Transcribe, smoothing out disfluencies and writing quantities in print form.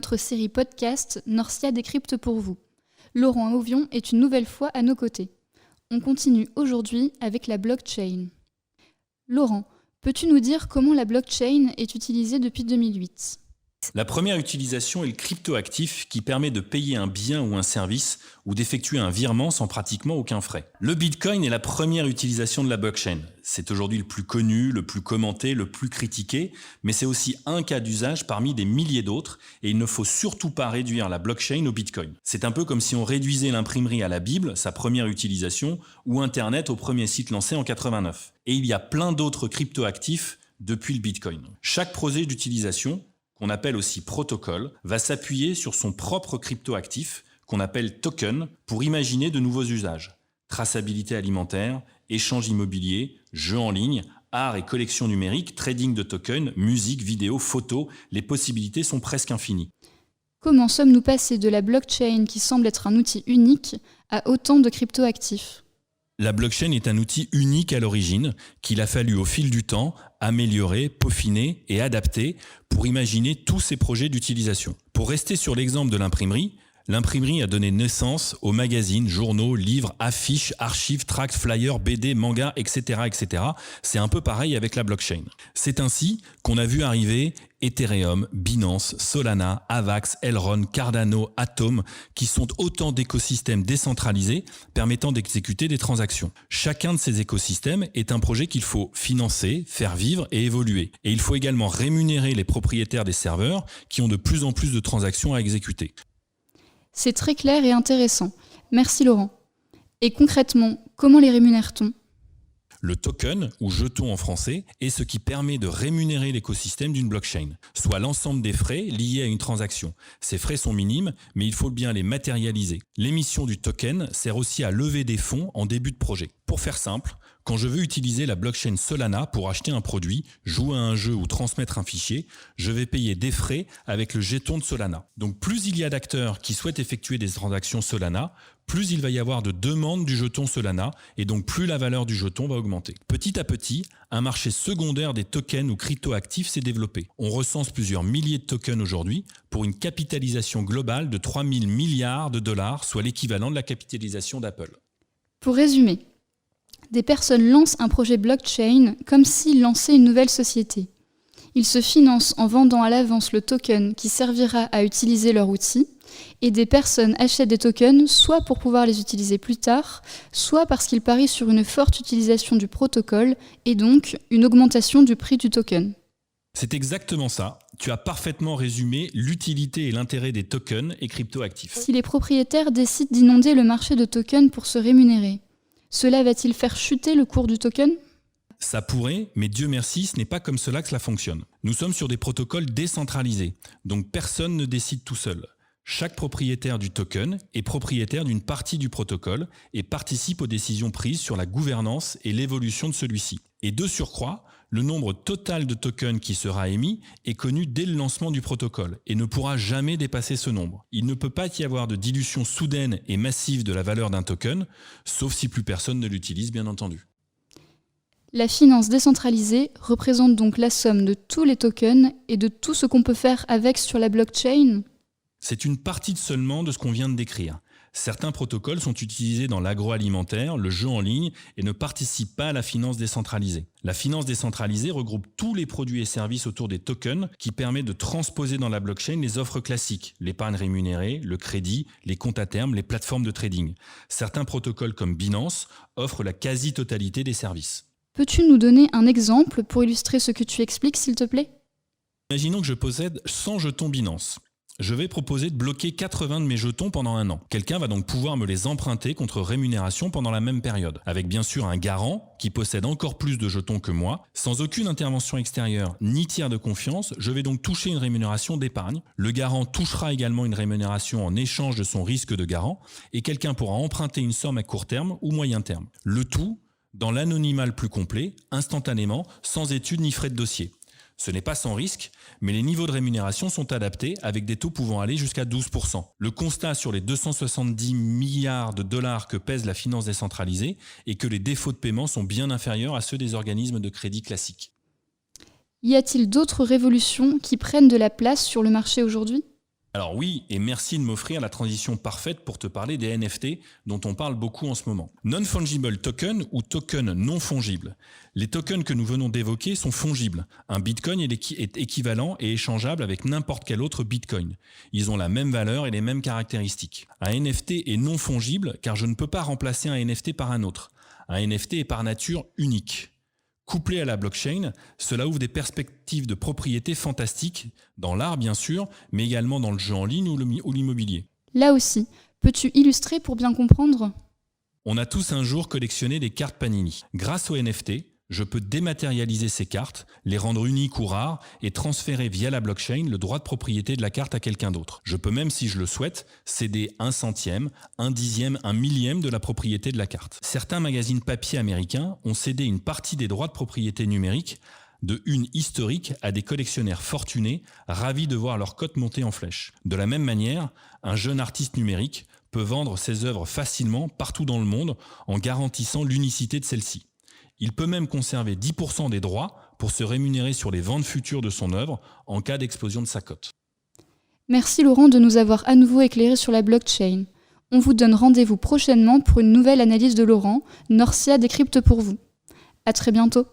notre série podcast Norcia décrypte pour vous. Laurent Auvion est une nouvelle fois à nos côtés. On continue aujourd'hui avec la blockchain. Laurent, peux-tu nous dire comment la blockchain est utilisée depuis 2008 ? La première utilisation est le cryptoactif qui permet de payer un bien ou un service ou d'effectuer un virement sans pratiquement aucun frais. Le Bitcoin est la première utilisation de la blockchain. C'est aujourd'hui le plus connu, le plus commenté, le plus critiqué, mais c'est aussi un cas d'usage parmi des milliers d'autres et il ne faut surtout pas réduire la blockchain au Bitcoin. C'est un peu comme si on réduisait l'imprimerie à la Bible, sa première utilisation, ou Internet au premier site lancé en 89. Et il y a plein d'autres cryptoactifs depuis le Bitcoin. Chaque projet d'utilisation, qu'on appelle aussi protocole, va s'appuyer sur son propre cryptoactif, qu'on appelle token, pour imaginer de nouveaux usages. Traçabilité alimentaire, échange immobilier, jeux en ligne, art et collection numérique, trading de tokens, musique, vidéo, photos, les possibilités sont presque infinies. Comment sommes-nous passés de la blockchain qui semble être un outil unique à autant de cryptoactifs ? La blockchain est un outil unique à l'origine qu'il a fallu au fil du temps améliorer, peaufiner et adapter pour imaginer tous ces projets d'utilisation. Pour rester sur l'exemple de l'imprimerie a donné naissance aux magazines, journaux, livres, affiches, archives, tracts, flyers, BD, mangas, etc., etc. C'est un peu pareil avec la blockchain. C'est ainsi qu'on a vu arriver Ethereum, Binance, Solana, Avax, Elrond, Cardano, Atom, qui sont autant d'écosystèmes décentralisés permettant d'exécuter des transactions. Chacun de ces écosystèmes est un projet qu'il faut financer, faire vivre et évoluer. Et il faut également rémunérer les propriétaires des serveurs qui ont de plus en plus de transactions à exécuter. C'est très clair et intéressant. Merci Laurent. Et concrètement, comment les rémunère-t-on ? Le token, ou jeton en français, est ce qui permet de rémunérer l'écosystème d'une blockchain, soit l'ensemble des frais liés à une transaction. Ces frais sont minimes, mais il faut bien les matérialiser. L'émission du token sert aussi à lever des fonds en début de projet. Pour faire simple, quand je veux utiliser la blockchain Solana pour acheter un produit, jouer à un jeu ou transmettre un fichier, je vais payer des frais avec le jeton de Solana. Donc plus il y a d'acteurs qui souhaitent effectuer des transactions Solana, plus il va y avoir de demandes du jeton Solana et donc plus la valeur du jeton va augmenter. Petit à petit, un marché secondaire des tokens ou cryptoactifs s'est développé. On recense plusieurs milliers de tokens aujourd'hui pour une capitalisation globale de 3 000 milliards de dollars, soit l'équivalent de la capitalisation d'Apple. Pour résumer, des personnes lancent un projet blockchain comme s'ils lançaient une nouvelle société. Ils se financent en vendant à l'avance le token qui servira à utiliser leur outil, et des personnes achètent des tokens soit pour pouvoir les utiliser plus tard, soit parce qu'ils parient sur une forte utilisation du protocole et donc une augmentation du prix du token. C'est exactement ça. Tu as parfaitement résumé l'utilité et l'intérêt des tokens et cryptoactifs. Si les propriétaires décident d'inonder le marché de tokens pour se rémunérer, cela va-t-il faire chuter le cours du token ? Ça pourrait, mais Dieu merci, ce n'est pas comme cela que cela fonctionne. Nous sommes sur des protocoles décentralisés, donc personne ne décide tout seul. Chaque propriétaire du token est propriétaire d'une partie du protocole et participe aux décisions prises sur la gouvernance et l'évolution de celui-ci. Et de surcroît, le nombre total de tokens qui sera émis est connu dès le lancement du protocole et ne pourra jamais dépasser ce nombre. Il ne peut pas y avoir de dilution soudaine et massive de la valeur d'un token, sauf si plus personne ne l'utilise, bien entendu. La finance décentralisée représente donc la somme de tous les tokens et de tout ce qu'on peut faire avec sur la blockchain ? C'est une partie seulement de ce qu'on vient de décrire. Certains protocoles sont utilisés dans l'agroalimentaire, le jeu en ligne et ne participent pas à la finance décentralisée. La finance décentralisée regroupe tous les produits et services autour des tokens qui permet de transposer dans la blockchain les offres classiques, l'épargne rémunérée, le crédit, les comptes à terme, les plateformes de trading. Certains protocoles comme Binance offrent la quasi-totalité des services. Peux-tu nous donner un exemple pour illustrer ce que tu expliques, s'il te plaît ? Imaginons que je possède 100 jetons Binance. Je vais proposer de bloquer 80 de mes jetons pendant un an. Quelqu'un va donc pouvoir me les emprunter contre rémunération pendant la même période, avec bien sûr un garant qui possède encore plus de jetons que moi. Sans aucune intervention extérieure ni tiers de confiance, je vais donc toucher une rémunération d'épargne. Le garant touchera également une rémunération en échange de son risque de garant et quelqu'un pourra emprunter une somme à court terme ou moyen terme. Le tout dans l'anonymat le plus complet, instantanément, sans étude ni frais de dossier. Ce n'est pas sans risque, mais les niveaux de rémunération sont adaptés avec des taux pouvant aller jusqu'à 12%. Le constat sur les 270 milliards de dollars que pèse la finance décentralisée est que les défauts de paiement sont bien inférieurs à ceux des organismes de crédit classiques. Y a-t-il d'autres révolutions qui prennent de la place sur le marché aujourd'hui ? Alors oui, et merci de m'offrir la transition parfaite pour te parler des NFT dont on parle beaucoup en ce moment. Non-fungible token ou token non fongible. Les tokens que nous venons d'évoquer sont fongibles. Un bitcoin est équivalent et échangeable avec n'importe quel autre bitcoin. Ils ont la même valeur et les mêmes caractéristiques. Un NFT est non fongible car je ne peux pas remplacer un NFT par un autre. Un NFT est par nature unique. Couplé à la blockchain, cela ouvre des perspectives de propriété fantastiques, dans l'art bien sûr, mais également dans le jeu en ligne ou l'immobilier. Là aussi, peux-tu illustrer pour bien comprendre ? On a tous un jour collectionné des cartes Panini. Grâce aux NFT, je peux dématérialiser ces cartes, les rendre uniques ou rares et transférer via la blockchain le droit de propriété de la carte à quelqu'un d'autre. Je peux même, si je le souhaite, céder 1/100, 1/10, 1/1000 de la propriété de la carte. Certains magazines papier américains ont cédé une partie des droits de propriété numérique de une historique à des collectionneurs fortunés, ravis de voir leur cote monter en flèche. De la même manière, un jeune artiste numérique peut vendre ses œuvres facilement partout dans le monde en garantissant l'unicité de celle-ci. Il peut même conserver 10% des droits pour se rémunérer sur les ventes futures de son œuvre en cas d'explosion de sa cote. Merci Laurent de nous avoir à nouveau éclairé sur la blockchain. On vous donne rendez-vous prochainement pour une nouvelle analyse de Laurent. Norcia décrypte pour vous. À très bientôt.